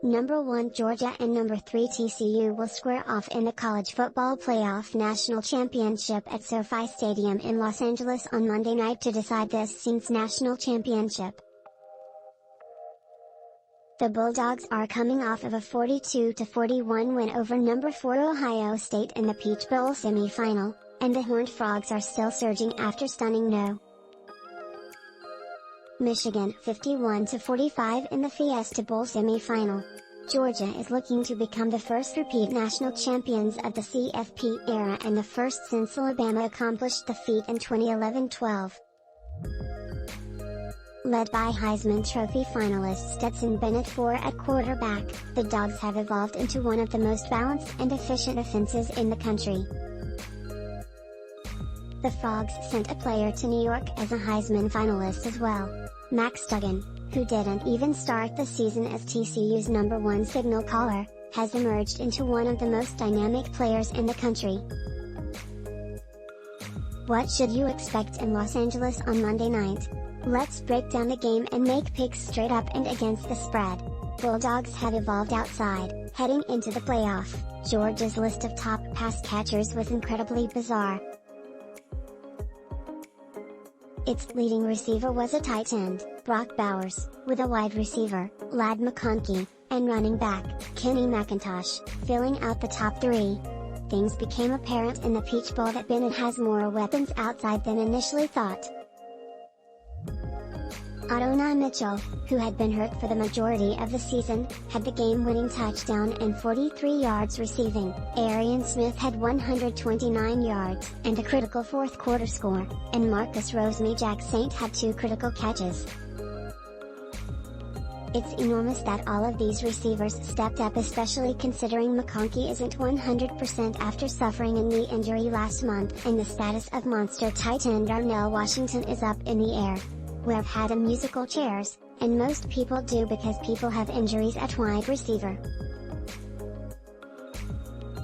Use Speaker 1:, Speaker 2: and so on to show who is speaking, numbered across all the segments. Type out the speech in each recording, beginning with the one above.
Speaker 1: Number 1 Georgia and number 3 TCU will square off in the College Football Playoff National Championship at SoFi Stadium in Los Angeles on Monday night to decide this season's national championship. The Bulldogs are coming off of a 42-41 win over number 4 Ohio State in the Peach Bowl semifinal, and the Horned Frogs are still surging after stunning No. Michigan 51-45 in the Fiesta Bowl semifinal. Georgia is looking to become the first repeat national champions of the CFP era and the first since Alabama accomplished the feat in 2011-12. Led by Heisman Trophy finalist Stetson Bennett IV at quarterback, the Dogs have evolved into one of the most balanced and efficient offenses in the country. The Frogs sent a player to New York as a Heisman finalist as well. Max Duggan, who didn't even start the season as TCU's number 1 signal caller, has emerged into one of the most dynamic players in the country. What should you expect in Los Angeles on Monday night? Let's break down the game and make picks straight up and against the spread. Bulldogs have evolved outside, heading into the playoff. Georgia's list of top pass catchers was incredibly bizarre. Its leading receiver was a tight end, Brock Bowers, with a wide receiver, Ladd McConkey, and running back, Kenny McIntosh, filling out the top 3. Things became apparent in the Peach Bowl that Bennett has more weapons outside than initially thought. Adonai Mitchell, who had been hurt for the majority of the season, had the game-winning touchdown and 43 yards receiving. Arian Smith had 129 yards and a critical fourth-quarter score, and Marcus Rosemy-Jacksaint had 2 critical catches. It's enormous that all of these receivers stepped up, especially considering McConkey isn't 100% after suffering a knee injury last month, and the status of monster tight end Darnell Washington is up in the air. We've had a musical chairs, and most people do because people have injuries at wide receiver.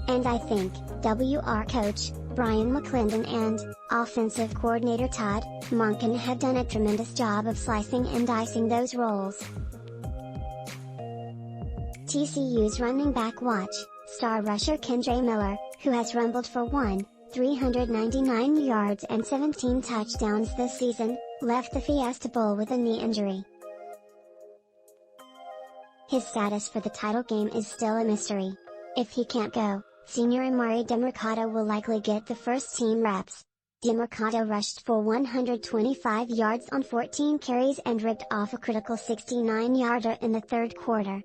Speaker 1: And I think, WR coach, Bryan McClendon and, offensive coordinator Todd, Monken have done a tremendous job of slicing and dicing those roles. TCU's running back watch, star rusher Kendre Miller, who has rumbled for 399 yards and 17 touchdowns this season, left the Fiesta Bowl with a knee injury. His status for the title game is still a mystery. If he can't go, senior Emari Demercado will likely get the first team reps. Demercado rushed for 125 yards on 14 carries and ripped off a critical 69-yarder in the third quarter.